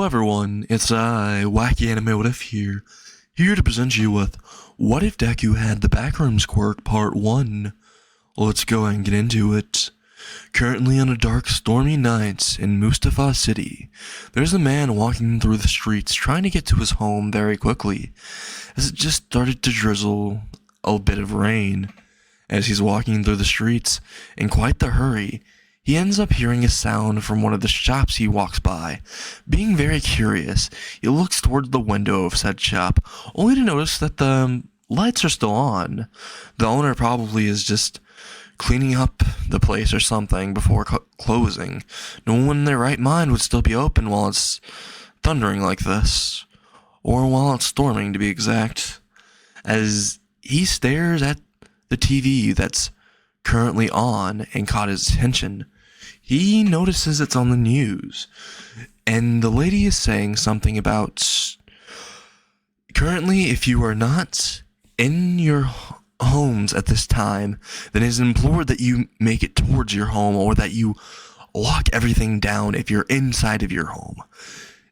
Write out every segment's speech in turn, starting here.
Hello everyone, it's I, Wacky Anime What If here to present you with What If Deku Had the Backrooms Quirk Part 1. Let's go and get into it. Currently on a dark, stormy night in Mustafa City, there's a man walking through the streets trying to get to his home very quickly, as it just started to drizzle a bit of rain. As he's walking through the streets in quite the hurry, he ends up hearing a sound from one of the shops he walks by. Being very curious, he looks towards the window of said shop, only to notice that the lights are still on. The owner probably is just cleaning up the place or something before closing. No one in their right mind would still be open while it's thundering like this. Or while it's storming, to be exact. As he stares at the TV that's currently on and caught his attention, he notices it's on the news, and the lady is saying something about currently, if you are not in your homes at this time, then it is implored that you make it towards your home, or that you lock everything down if you're inside of your home.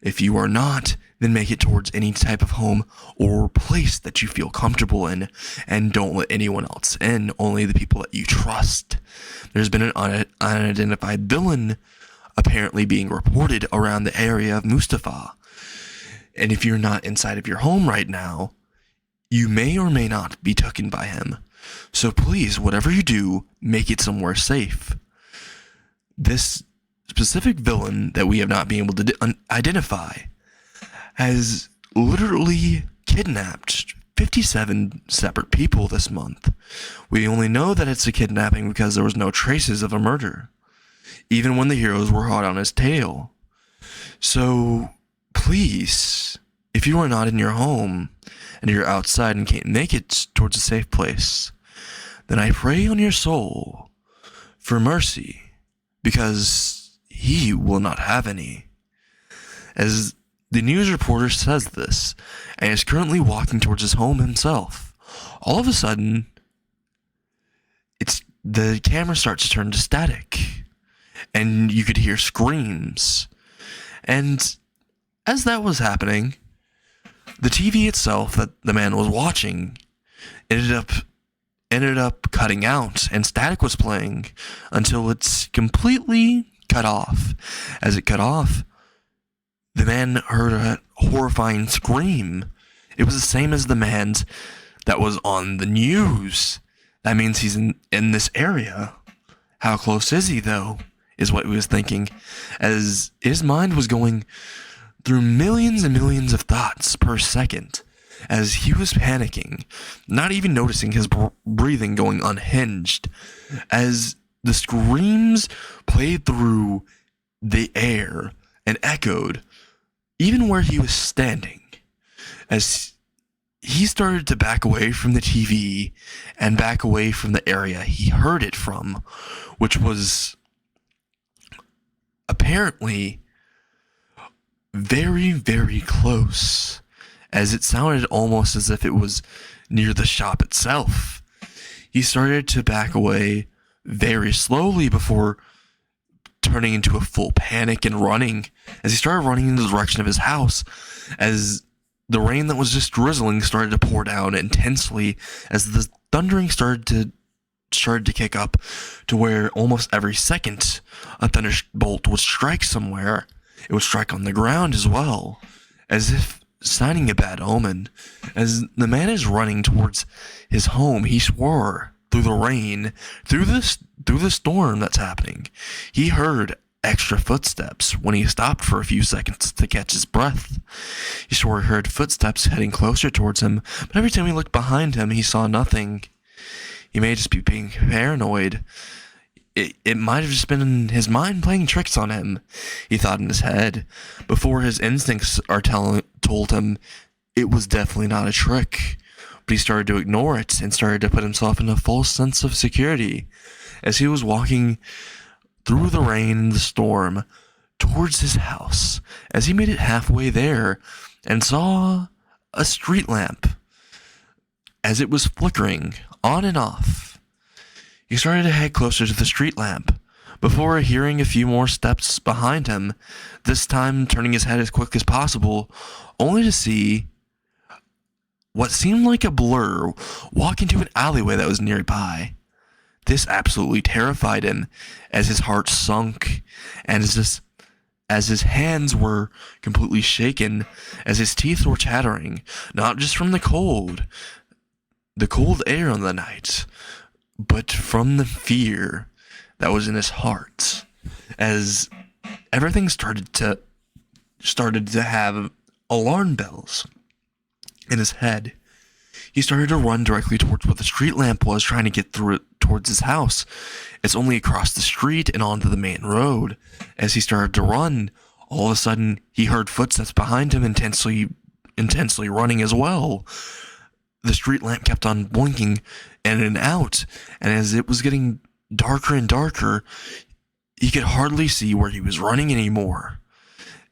If you are not, then make it towards any type of home or place that you feel comfortable in, and don't let anyone else in, only the people that you trust. There's been an unidentified villain apparently being reported around the area of Mustafa, and if you're not inside of your home right now, you may or may not be taken by him. So please, whatever you do, make it somewhere safe. This specific villain that we have not been able to identify has literally kidnapped 57 separate people this month. We only know that it's a kidnapping because there was no traces of a murder, even when the heroes were hot on his tail. So please, if you are not in your home and you're outside and can't make it towards a safe place, then I pray on your soul for mercy, because he will not have any. As the news reporter says this, and is currently walking towards his home himself, all of a sudden, the camera starts to turn to static, and you could hear screams. And as that was happening, the TV itself that the man was watching ended up cutting out, and static was playing until it's completely cut off. As it cut off, the man heard a horrifying scream. It was the same as the man's that was on the news. That means he's in this area. How close is he, though, is what he was thinking, as his mind was going through millions and millions of thoughts per second, as he was panicking, not even noticing his breathing going unhinged, as the screams played through the air and echoed even where he was standing, as he started to back away from the TV and back away from the area he heard it from, which was apparently very, very close, as it sounded almost as if it was near the shop itself. He started to back away very slowly before turning into a full panic and running, as he started running in the direction of his house, as the rain that was just drizzling started to pour down intensely, as the thundering started to kick up to where almost every second a thunderbolt would strike somewhere. It would strike on the ground as well, as if signing a bad omen. As the man is running towards his home, he swore through the rain, through the storm that's happening. He heard extra footsteps when he stopped for a few seconds to catch his breath. He swore he heard footsteps heading closer towards him, but every time he looked behind him, he saw nothing. He may just be being paranoid. It might have just been his mind playing tricks on him, he thought in his head, before his instincts told him it was definitely not a trick. But he started to ignore it and started to put himself in a false sense of security, as he was walking through the rain and the storm towards his house. As he made it halfway there and saw a street lamp, as it was flickering on and off, he started to head closer to the street lamp, before hearing a few more steps behind him, this time turning his head as quick as possible, only to see what seemed like a blur walk into an alleyway that was nearby. This absolutely terrified him as his heart sunk, and as his hands were completely shaken, as his teeth were chattering, not just from the cold air of the night, but from the fear that was in his heart, as everything started to have alarm bells in his head. He started to run directly towards where the street lamp was, trying to get through it towards his house. It's only across the street and onto the main road. As he started to run, all of a sudden he heard footsteps behind him, intensely running as well. The street lamp kept on blinking in and out, and as it was getting darker and darker, he could hardly see where he was running anymore,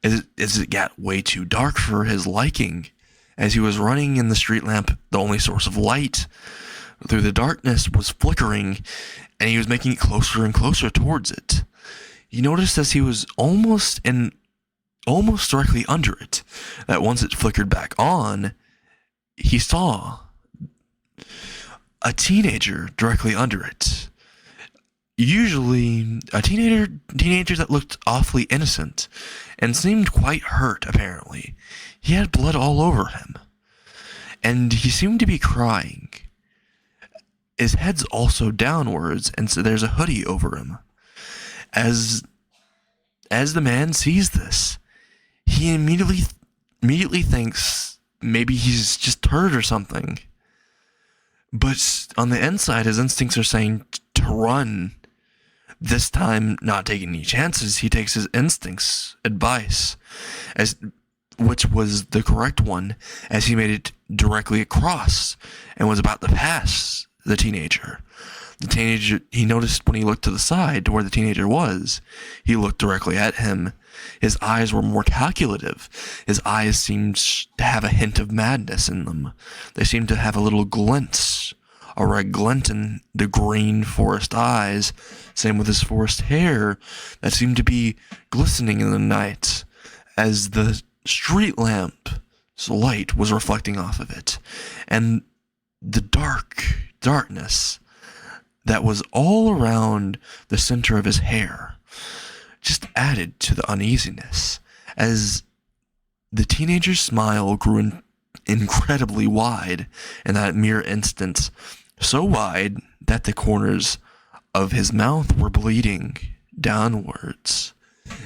as it got way too dark for his liking. As he was running in the street lamp, the only source of light through the darkness was flickering, and he was making it closer and closer towards it. He noticed as he was almost directly under it, that once it flickered back on, he saw a teenager directly under it. Usually, a teenager that looked awfully innocent and seemed quite hurt, apparently. He had blood all over him, and he seemed to be crying. His head's also downwards, and so there's a hoodie over him. As the man sees this, he immediately thinks maybe he's just hurt or something. But on the inside, his instincts are saying to run. This time, not taking any chances, he takes his instincts' advice, which was the correct one, as he made it directly across and was about to pass the teenager. The teenager, he noticed when he looked to the side to where the teenager was, he looked directly at him. His eyes were more calculative. His eyes seemed to have a hint of madness in them. They seemed to have a little glint, a red glint in the green forest eyes. Same with his forest hair that seemed to be glistening in the night as the street lamp's light was reflecting off of it. And the darkness that was all around the center of his hair just added to the uneasiness, as the teenager's smile grew incredibly wide in that mere instant, so wide that the corners of his mouth were bleeding downwards.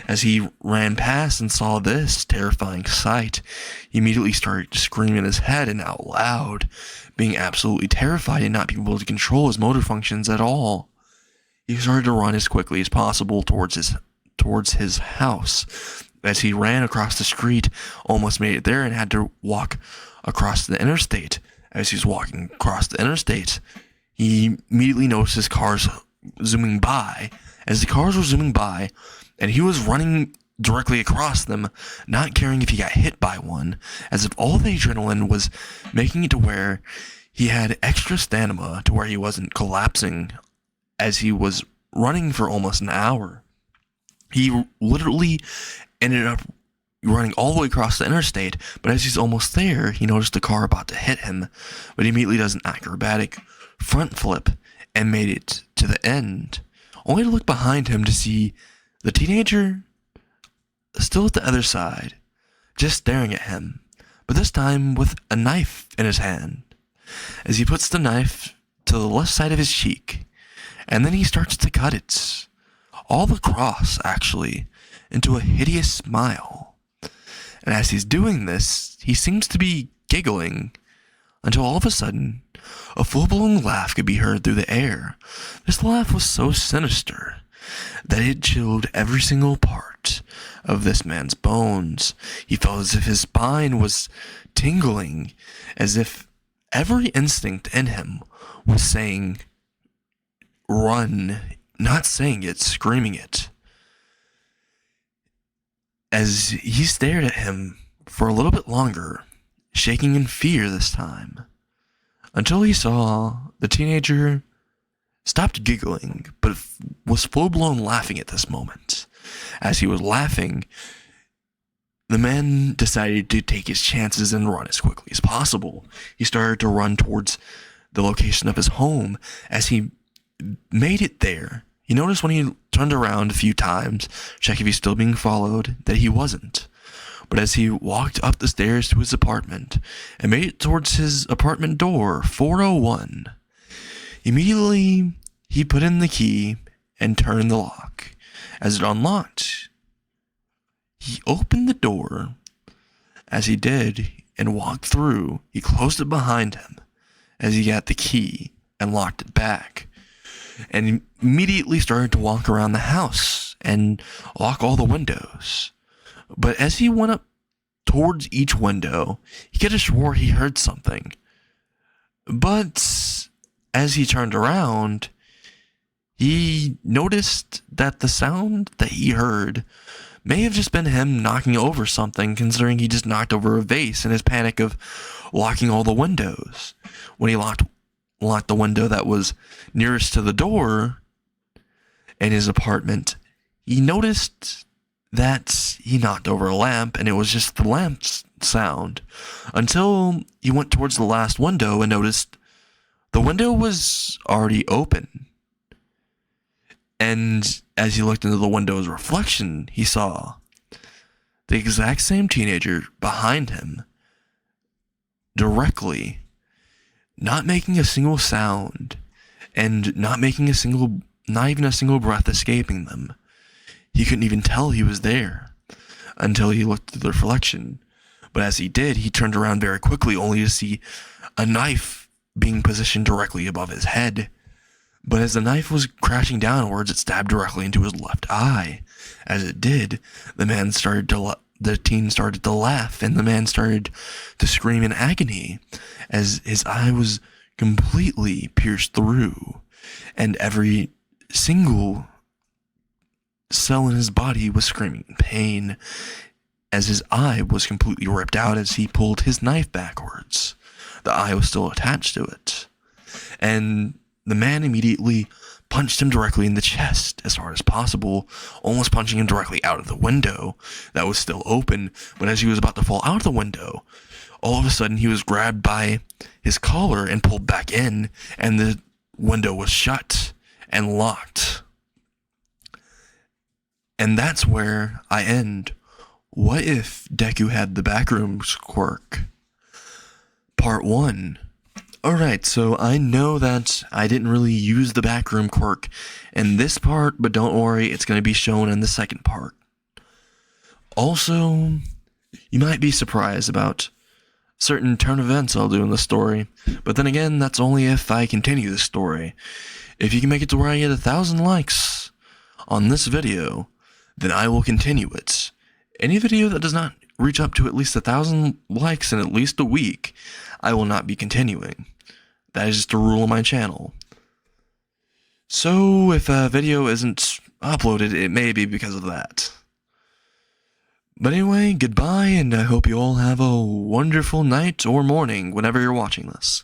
As he ran past and saw this terrifying sight, he immediately started to scream in his head and out loud, being absolutely terrified and not being able to control his motor functions at all. He started to run as quickly as possible towards his house. As he ran across the street, almost made it there and had to walk across the interstate. As he was walking across the interstate, he immediately noticed his cars zooming by. As the cars were zooming by, and he was running directly across them, not caring if he got hit by one, as if all the adrenaline was making it to where he had extra stamina to where he wasn't collapsing as he was running for almost an hour. He literally ended up running all the way across the interstate, but as he's almost there, he noticed a car about to hit him, but he immediately does an acrobatic front flip and made it to the end, only to look behind him to see the teenager still at the other side, just staring at him, but this time with a knife in his hand. As he puts the knife to the left side of his cheek, and then he starts to cut it, all across, actually, into a hideous smile. And as he's doing this, he seems to be giggling, until all of a sudden, a full-blown laugh could be heard through the air. This laugh was so sinister that it chilled every single part of this man's bones. He felt as if his spine was tingling, as if every instinct in him was saying, run, not saying it, screaming it. As he stared at him for a little bit longer, shaking in fear this time, until he saw the teenager stopped giggling, but was full-blown laughing at this moment. As he was laughing, the man decided to take his chances and run as quickly as possible. He started to run towards the location of his home. As he made it there, he noticed when he turned around a few times, check if he's still being followed, that he wasn't. But as he walked up the stairs to his apartment and made it towards his apartment door, 401, immediately he put in the key and turned the lock. As it unlocked, he opened the door. As he did and walked through, he closed it behind him as he got the key and locked it back, and immediately started to walk around the house and lock all the windows. But as he went up towards each window, he could have swore he heard something. But as he turned around, he noticed that the sound that he heard may have just been him knocking over something, considering he just knocked over a vase in his panic of locking all the windows. When he locked the window that was nearest to the door in his apartment, he noticed that he knocked over a lamp, and it was just the lamp's sound, until he went towards the last window and noticed the window was already open. And as he looked into the window's reflection, he saw the exact same teenager behind him, directly, not making a single sound, and not even a single breath escaping them. He couldn't even tell he was there until he looked through the reflection. But as he did, he turned around very quickly, only to see a knife being positioned directly above his head. But as the knife was crashing downwards, it stabbed directly into his left eye. As it did, the teen started to laugh, and the man started to scream in agony, as his eye was completely pierced through, and every single cell in his body was screaming in pain, as his eye was completely ripped out as he pulled his knife backwards. The eye was still attached to it. And the man immediately punched him directly in the chest as hard as possible, almost punching him directly out of the window that was still open. But as he was about to fall out of the window, all of a sudden he was grabbed by his collar and pulled back in, and the window was shut and locked. And that's where I end. What if Deku had the Backrooms quirk? Part 1. Alright, so I know that I didn't really use the backroom quirk in this part, but don't worry, it's going to be shown in the second part. Also, you might be surprised about certain turn events I'll do in the story, but then again, that's only if I continue the story. If you can make it to where I get 1,000 likes on this video, then I will continue it. Any video that does not reach up to at least 1,000 likes in at least a week, I will not be continuing. That is just a rule on my channel. So, if a video isn't uploaded, it may be because of that. But anyway, goodbye, and I hope you all have a wonderful night or morning whenever you're watching this.